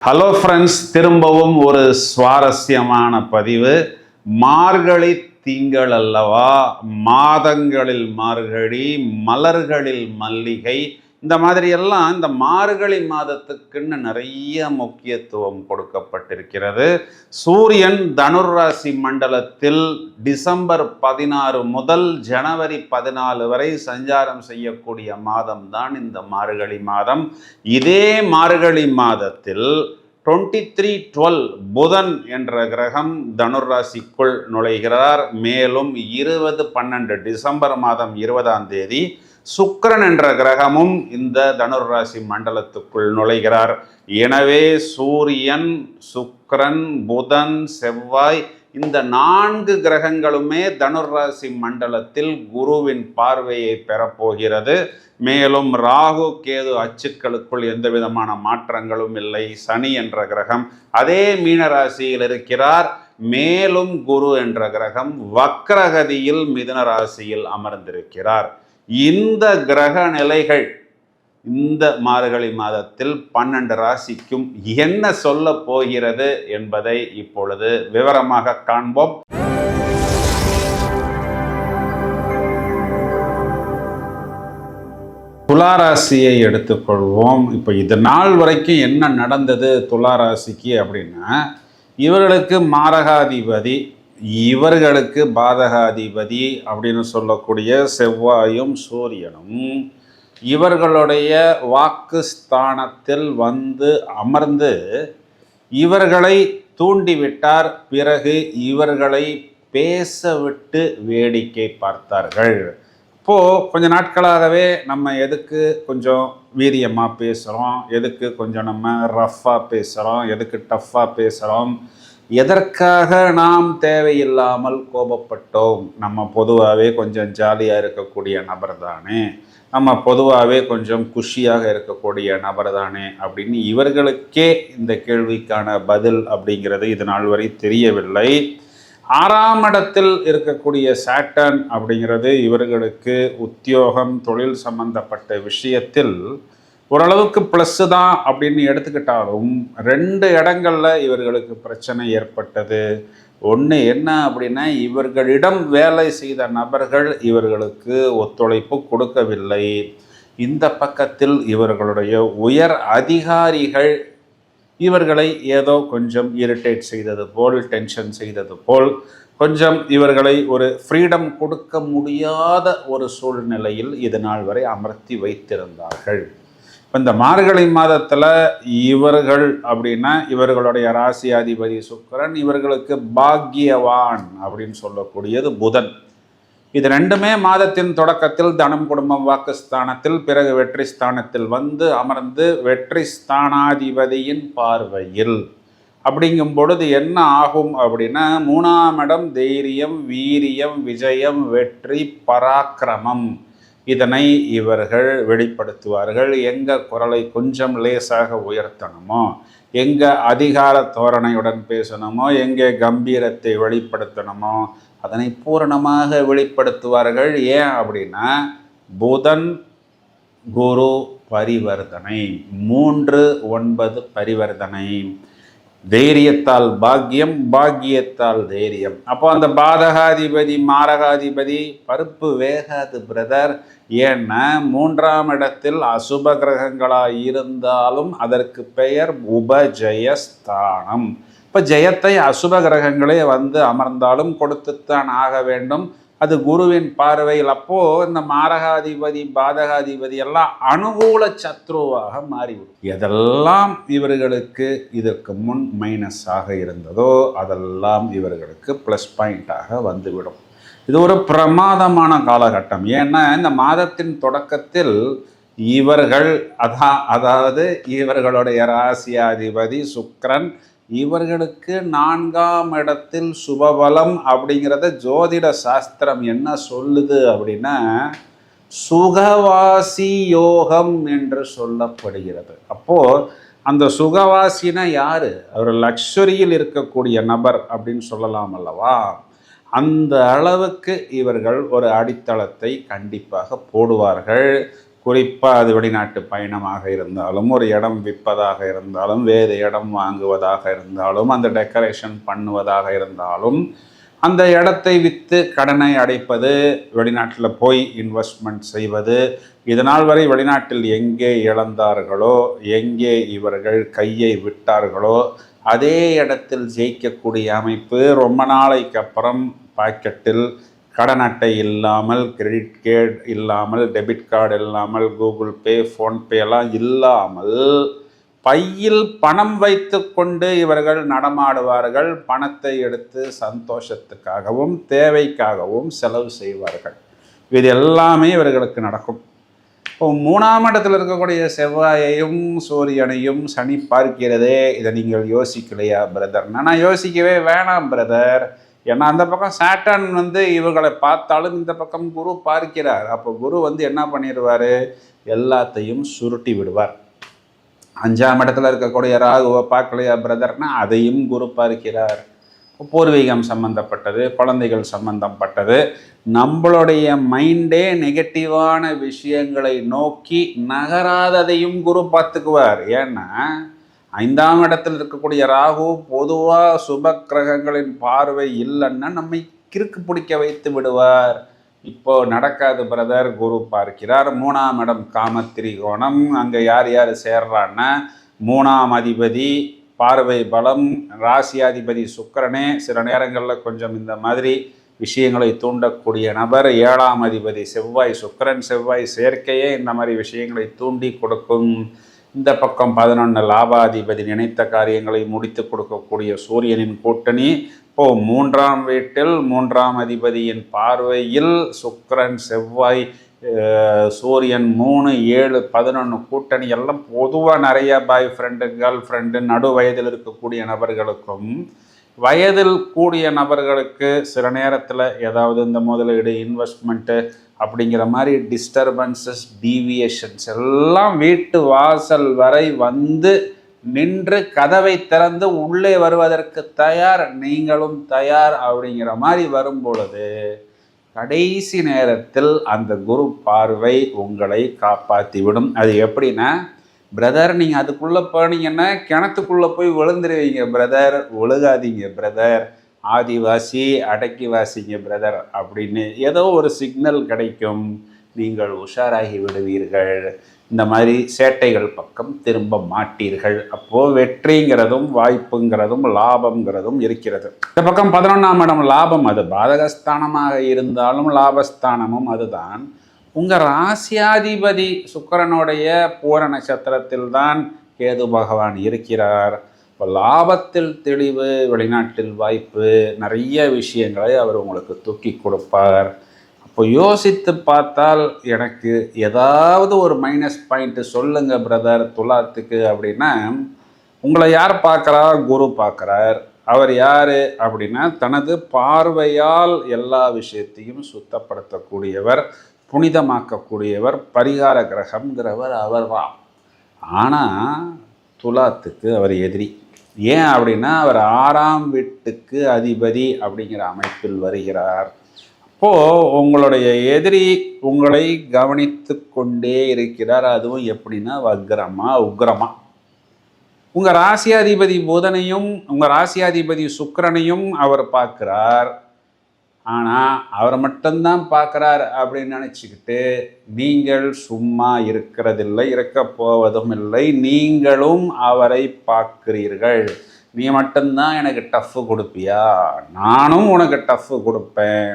Hello friends, திரும்பவும் ஒரு சுவாரஸ்யமான பதிவு. மார்கழி திங்கள் அல்லவா, மாதங்களில் மார்கழி, மலர்களில் மல்லிகை, இந்த மாதிரியெல்லாம் இந்த மார்கழி மாதத்துக்குன்னு நிறைய முக்கியத்துவம் கொடுக்கப்பட்டிருக்கிறது. சூரியன் தனுர் ராசி மண்டலத்தில் டிசம்பர் 16 முதல் ஜனவரி 14 வரை சஞ்சாரம் செய்யக்கூடிய மாதம் தான் இந்த மார்கழி மாதம். இதே மார்கழி மாதத்தில் 23/12 புதன் என்ற கிரகம் தனுர் ராசிக்குள் நுழைகிறார். மேலும் 20/12 டிசம்பர் மாதம் 20ஆம் தேதி சுக்கிரன் என்ற கிரகமும் இந்த தனுர் ராசி மண்டலத்துக்குள் நுழைகிறார். எனவே சூரியன், சுக்கிரன், புதன், செவ்வாய் இந்த 4 கிரகங்களுமே தனுர் ராசி மண்டலத்தில் குருவின் பார்வையை பெறப்போகிறது. மேலும் ராகு கேது அச்சுக்களுக்குள் எந்த விதமான மாற்றங்களும் இல்லை. சனி என்ற கிரகம் அதே மீனராசியில் இருக்கிறார். மேலும் குரு என்ற கிரகம் வக்ரகதியில் மிதுன ராசியில் அமர்ந்திருக்கிறார். இந்த கிரக நிலைகள் இந்த மார்கழி மாதத்தில் 12 ராசிக்கும் என்ன சொல்ல போகிறது என்பதை இப்பொழுது விவரமாக காண்போம். துளாராசியை எடுத்துக்கொள்வோம். இப்போ இது நாள் வரைக்கும் என்ன நடந்தது துளாராசிக்கு அப்படின்னா, இவர்களுக்கு மாரகாதிபதி, இவர்களுக்கு பாதகாதிபதி அப்படின்னு சொல்லக்கூடிய செவ்வாயும் சூரியனும் இவர்களுடைய வாக்குஸ்தானத்தில் வந்து அமர்ந்து இவர்களை தூண்டிவிட்டார். பிறகு இவர்களை பேச விட்டு வேடிக்கை பார்த்தார்கள். இப்போது கொஞ்ச நாட்களாகவே நம்ம எதுக்கு கொஞ்சம் வீரியமாக பேசுகிறோம், எதுக்கு கொஞ்சம் நம்ம ரஃப்பாக பேசுகிறோம், எதுக்கு டஃப்பாக பேசுகிறோம், எதற்காக நாம் தேவையில்லாமல் கோபப்பட்டோம். நம்ம பொதுவாகவே கொஞ்சம் ஜாலியாக இருக்கக்கூடிய நபர் தானே, நம்ம பொதுவாகவே கொஞ்சம் குஷியாக இருக்கக்கூடிய நபர் தானே அப்படின்னு இவர்களுக்கே இந்த கேள்விக்கான பதில் அப்படிங்கிறது இது நாள் வரை தெரியவில்லை. 6ஆம் இடத்தில் இருக்கக்கூடிய சாட்டர்ன் அப்படிங்கிறது இவர்களுக்கு உத்தியோகம், தொழில் சம்பந்தப்பட்ட விஷயத்தில் ஓரளவுக்கு ப்ளஸ்ஸு தான் அப்படின்னு எடுத்துக்கிட்டாலும் 2 இடங்களில் இவர்களுக்கு பிரச்சனை ஏற்பட்டது. ஒன்று என்ன அப்படின்னா, இவர்களிடம் வேலை செய்த நபர்கள் இவர்களுக்கு ஒத்துழைப்பு கொடுக்கவில்லை. இந்த பக்கத்தில் இவர்களுடைய உயர் அதிகாரிகள் இவர்களை ஏதோ கொஞ்சம் இரிட்டேட் செய்தது போல், டென்ஷன் செய்தது போல், கொஞ்சம் இவர்களை ஒரு ஃப்ரீடம் கொடுக்க முடியாத ஒரு சூழ்நிலையில் இது நாள் வரை அமர்த்தி வைத்திருந்தார்கள். இப்போ இந்த மார்கழி மாதத்தில் இவர்கள் அப்படின்னா இவர்களுடைய ராசியாதிபதி சுக்கிரன், இவர்களுக்கு பாக்கியவான் அப்படின்னு சொல்லக்கூடியது புதன். இது 2மே மாதத்தின் தொடக்கத்தில் தனம், குடும்பம், வாக்குஸ்தானத்தில், பிறகு வெற்றி ஸ்தானத்தில் வந்து அமர்ந்து வெற்றி ஸ்தானாதிபதியின் பார்வையில். அப்படிங்கும் பொழுது என்ன ஆகும் அப்படின்னா, 3ஆம் இடம் தைரியம், வீரியம், விஜயம், வெற்றி, பராக்கிரமம், இதனை இவர்கள் வெளிப்படுத்துவார்கள். எங்கே குரலை கொஞ்சம் லேசாக உயர்த்தணுமோ, எங்கே அதிகார தோரணையுடன் பேசணுமோ, எங்கே கம்பீரத்தை வெளிப்படுத்தணுமோ அதனை பூரணமாக வெளிப்படுத்துவார்கள். ஏன் அப்படின்னா புதன் குரு பரிவர்த்தனை, 3-9 பரிவர்த்தனை. தைரியத்தால் பாக்கியம், பாக்கியத்தால் தைரியம். அப்போ அந்த பாதகாதிபதி மாரகாதிபதி பருப்பு வேகாது பிரதர். ஏன்னா 3ஆம் இடத்தில் அசுப கிரகங்களாக இருந்தாலும் அதற்கு பெயர் உபஜயஸ்தானம். இப்போ ஜெயத்தை அசுப கிரகங்களே வந்து அமர்ந்தாலும் கொடுத்துத்தான் ஆக வேண்டும். அது குருவின் பார்வையில். அப்போது இந்த மாரகாதிபதி பாதகாதிபதி எல்லாம் அனுகூல சத்ருவாக மாறிவிடும். எதெல்லாம் இவர்களுக்கு இதற்கு முன் மைனஸாக இருந்ததோ அதெல்லாம் இவர்களுக்கு ப்ளஸ் பாயிண்டாக வந்துவிடும். இது ஒரு பிரமாதமான காலகட்டம். ஏன்னா இந்த மாதத்தின் தொடக்கத்தில் இவர்கள் அதாவது இவர்களுடைய ராசியாதிபதி சுக்கிரன் இவர்களுக்கு 4ஆம் இடத்தில் சுபபலம் அப்படிங்கிறத ஜோதிட சாஸ்திரம் என்ன சொல்லுது அப்படின்னா, சுகவாசி யோகம் என்று சொல்லப்படுகிறது. அப்போது அந்த சுகவாசினா யார்? அவர் லக்ஸரியில் இருக்கக்கூடிய நபர் அப்படின்னு சொல்லலாம் அல்லவா? அந்த அளவுக்கு இவர்கள் ஒரு அடித்தளத்தை கண்டிப்பாக போடுவார்கள். குறிப்பாக அது வெளிநாட்டு பயணமாக இருந்தாலும், ஒரு இடம் விற்பதாக இருந்தாலும், வேறு இடம் வாங்குவதாக இருந்தாலும், அந்த டெக்கரேஷன் பண்ணுவதாக இருந்தாலும், அந்த இடத்தை விற்று கடனை அடைப்பது, வெளிநாட்டில் போய் இன்வெஸ்ட்மெண்ட் செய்வது, இதனால் வரை வெளிநாட்டில் எங்கே இழந்தார்களோ, எங்கே இவர்கள் கையை விட்டார்களோ, அதே இடத்தில் ஜெயிக்கக்கூடிய அமைப்பு. ரொம்ப நாளைக்கு அப்புறம் பாக்கெட்டில் கடன் அட்டை இல்லாமல், கிரெடிட் கார்டு இல்லாமல், டெபிட் கார்டு இல்லாமல், கூகுள் பே, ஃபோன்பே எல்லாம் இல்லாமல் பையில் பணம் வைத்து கொண்டு இவர்கள் நடமாடுவார்கள். பணத்தை எடுத்து சந்தோஷத்துக்காகவும் தேவைக்காகவும் செலவு செய்வார்கள். இது எல்லாமே இவர்களுக்கு நடக்கும். இப்போ 3ஆம் இடத்தில் இருக்கக்கூடிய செவ்வாயையும் சூரியனையும் சனி பார்க்கிறதே. இதை நீங்கள் யோசிக்கலையா பிரதர்? நான் யோசிக்கவே வேணாம் பிரதர். ஏன்னா அந்த பக்கம் சாட்டன் இவர்களை பார்த்தாலும் இந்த பக்கம் குரு பார்க்கிறார். அப்போ குரு என்ன பண்ணிடுவார்? எல்லாத்தையும் சுருட்டி விடுவார். 5ஆம் இடத்துல இருக்கக்கூடிய ராகுவை பார்க்கலையா பிரதர்னா அதையும் குரு பார்க்கிறார். பூர்வீகம் சம்பந்தப்பட்டது, குழந்தைகள் சம்பந்தப்பட்டது, நம்மளுடைய மைண்டே நெகட்டிவான விஷயங்களை நோக்கி நகராததையும் குரு பார்த்துக்குவார். ஏன்னா 5ஆம் இடத்தில் இருக்கக்கூடிய ராகு பொதுவாக சுப கிரகங்களின் பார்வை இல்லைன்னா நம்மை கிறுக்கு பிடிக்க வைத்து விடுவார். இப்போ நடக்காது பிரதர். குரு பார்க்கிறார். 3ஆம் இடம் காமத்திரிகோணம். அங்கே யார் யார் சேர்றான்னா 3ஆம் அதிபதி பார்வை பலம், ராசியாதிபதி சுக்கிரனே சில நேரங்களில் கொஞ்சம் இந்த மாதிரி விஷயங்களை தூண்டக்கூடிய நபர். 7ஆம் அதிபதி செவ்வாய், சுக்கிரன் செவ்வாய் சேர்க்கையே இந்த மாதிரி விஷயங்களை தூண்டி கொடுக்கும். இந்த பக்கம் 11 லாபாதிபதி நினைத்த காரியங்களை முடித்து கொடுக்கக்கூடிய சூரியனின் கூட்டணி. இப்போது 3ஆம் வீட்டில் 3ஆம் அதிபதியின் பார்வையில் சுக்கிரன் செவ்வாய் சூரியன் 3, 7, 11 கூட்டணி எல்லாம் பொதுவாக நிறைய பாய் ஃப்ரெண்டு, கேர்ள் ஃப்ரெண்டு, நடு வயதில் இருக்கக்கூடிய நபர்களுக்கும் வயதில் கூடிய நபர்களுக்கு சில நேரத்தில் ஏதாவது இந்த முதலீடு, இன்வெஸ்ட்மெண்ட்டு அப்படிங்கிற மாதிரி டிஸ்டர்பன்சஸ், டீவியேஷன்ஸ் எல்லாம் வீட்டு வாசல் வரை நின்று கதவை திறந்து உள்ளே வருவதற்கு தயார், நீங்களும் தயார் அப்படிங்கிற மாதிரி வரும் பொழுது கடைசி நேரத்தில் அந்த குரு பார்வை உங்களை காப்பாற்றிவிடும். அது எப்படின்னா பிரதர், நீங்கள் அதுக்குள்ளே போனீங்கன்னா கிணத்துக்குள்ளே போய் விழுந்துருவீங்க பிரதர், ஒழுகாதீங்க பிரதர், ஆதிவாசி அடக்கி வாசிங்க பிரதர் அப்படின்னு ஏதோ ஒரு சிக்னல் கிடைக்கும். நீங்கள் உஷாராகி விடுவீர்கள். இந்த மாதிரி சேட்டைகள் பக்கம் திரும்ப மாட்டீர்கள். அப்போது வெற்றிங்கிறதும் வாய்ப்புங்கிறதும் லாபங்கிறதும் இருக்கிறது. இந்த பக்கம் 11ஆம் இடம் லாபம். அது பாதகஸ்தானமாக இருந்தாலும் லாபஸ்தானமும் அதுதான். உங்கள் ராசியாதிபதி சுக்கிரனுடைய பூர நட்சத்திரத்தில் தான் கேது பகவான் இருக்கிறார். இப்போ லாபத்தில் தெளிவு, வெளிநாட்டில் வாய்ப்பு, நிறைய விஷயங்களை அவர் உங்களுக்கு தூக்கி கொடுப்பார். இப்போ யோசித்து பார்த்தால் எனக்கு ஏதாவது ஒரு மைனஸ் பாயிண்ட்டு சொல்லுங்கள் பிரதர் துலாத்துக்கு அப்படின்னா, உங்களை யார் பார்க்குறா? குரு பார்க்குறார். அவர் யார் அப்படின்னா தனது பார்வையால் எல்லா விஷயத்தையும் சுத்தப்படுத்தக்கூடியவர், புனிதமாக்கக்கூடியவர், பரிகார கிரகம்ங்கிறவர் அவர் தான். ஆனால் துலாத்துக்கு அவர் எதிரி. ஏன் அப்படின்னா அவர் 6ஆம் வீட்டுக்கு அதிபதி அப்படிங்கிற அமைப்பில் வருகிறார். இப்போது உங்களுடைய எதிரி உங்களை கவனித்து கொண்டே இருக்கிறார். அதுவும் எப்படின்னா உக்ரமாக. உங்கள் ராசியாதிபதி புதனையும் உங்கள் ராசியாதிபதி சுக்கிரனையும் அவர் பார்க்குறார். ஆனால் அவர் மட்டும்தான் பார்க்குறார் அப்படின்னு நினச்சிக்கிட்டு நீங்கள் சும்மா இருக்கிறதில்லை, இருக்க போவதும் இல்லை. நீங்களும் அவரை பார்க்கிறீர்கள். நீ மட்டும்தான் எனக்கு டஃப்பு கொடுப்பியா, நானும் உனக்கு டஃப்பு கொடுப்பேன்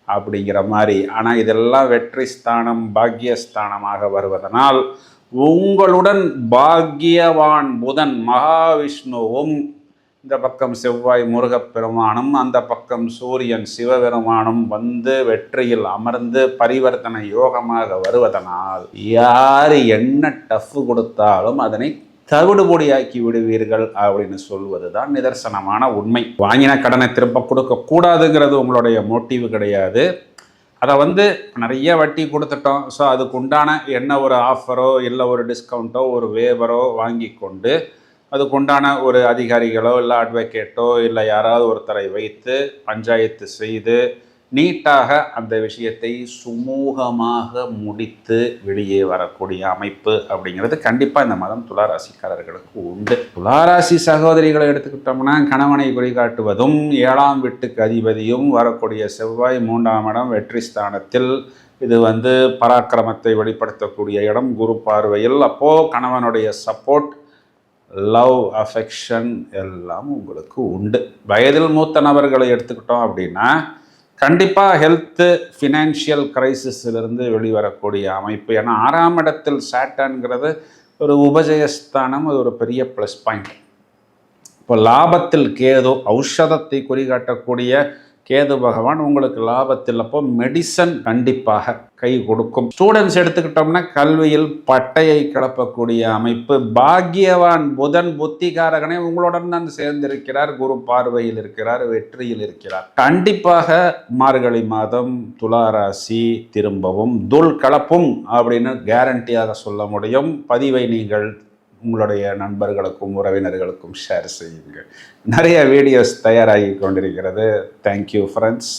அப்படிங்கிற மாதிரி. ஆனால் இதெல்லாம் வெற்றி ஸ்தானம், பாக்கியஸ்தானமாக வருவதனால் உங்களுடன் பாக்கியவான் புதன் மகாவிஷ்ணுவும், இந்த பக்கம் செவ்வாய் முருகப்பெருமானும், அந்த பக்கம் சூரியன் சிவபெருமானும் வெற்றியில் அமர்ந்து பரிவர்த்தனை யோகமாக வருவதனால் யார் என்ன டஃப் கொடுத்தாலும் அதனை தவிடுபொடியாக்கி விடுவீர்கள் அப்படின்னு சொல்வது தான் நிதர்சனமான உண்மை. வாங்கின கடனை திரும்ப கொடுக்கக்கூடாதுங்கிறது உங்களுடைய மோட்டிவ் கிடையாது. அதை நிறைய வட்டி கொடுத்துட்டோம், ஸோ அதுக்கு உண்டான என்ன ஒரு ஆஃபரோ இல்லை ஒரு டிஸ்கவுண்ட்டோ ஒரு வேவரோ வாங்கி கொண்டு அதுக்கு உண்டான ஒரு அதிகாரிகளோ இல்லை அட்வொகேட்டோ இல்லை யாராவது ஒருத்தரை வைத்து பஞ்சாயத்து செய்து நீட்டாக அந்த விஷயத்தை சுமூகமாக முடித்து வெளியே வரக்கூடிய அமைப்பு அப்படிங்கிறது கண்டிப்பாக இந்த மாதம் துளாராசிக்காரர்களுக்கு உண்டு. துளாராசி சகோதரிகளை எடுத்துக்கிட்டோம்னா கணவனை குறிகாட்டுவதும் 7ஆம் வீட்டுக்கு அதிபதியும் வரக்கூடிய செவ்வாய் 3ஆம் இடம் வெற்றி ஸ்தானத்தில், இது பராக்கிரமத்தை வெளிப்படுத்தக்கூடிய இடம் குரு பார்வையில். அப்போது கணவனுடைய சப்போர்ட், லவ், அஃபெக்ஷன் எல்லாம் உங்களுக்கு உண்டு. வயதில் மூத்த நபர்களை எடுத்துக்கிட்டோம் அப்படின்னா கண்டிப்பாக ஹெல்த்து, ஃபினான்ஷியல் கிரைசிஸிலிருந்து வெளிவரக்கூடிய அமைப்பு. ஏன்னா 6ஆம் இடத்தில் சாட்டர்ன்கிறது ஒரு உபஜயஸ்தானம், அது ஒரு பெரிய ப்ளஸ் பாயிண்ட். இப்போ லாபத்தில் கேது, ஔஷதத்தை குறிகாட்டக்கூடிய கேது பகவான் உங்களுக்கு லாபத்தில், அப்போ மெடிசன் கண்டிப்பாக கை கொடுக்கும். ஸ்டூடெண்ட்ஸ் எடுத்துக்கிட்டோம்னா கல்வியில் பட்டையை கிளப்பக்கூடிய அமைப்பு. பாக்கியவான் புதன் புத்திகாரகனே உங்களுடன் தான் சேர்ந்திருக்கிறார், குரு பார்வையில் இருக்கிறார், வெற்றியில் இருக்கிறார். கண்டிப்பாக மார்கழி மாதம் துளாராசி திரும்பவும் தூள் கலப்பும் அப்படின்னு கேரண்டியாக சொல்ல முடியும். பதிவை நீங்கள் உங்களுடைய நண்பர்களுக்கும் உறவினர்களுக்கும் ஷேர் செய்யுங்கள். நிறைய வீடியோஸ் தயாராகி கொண்டிருக்கிறது. Thank you friends.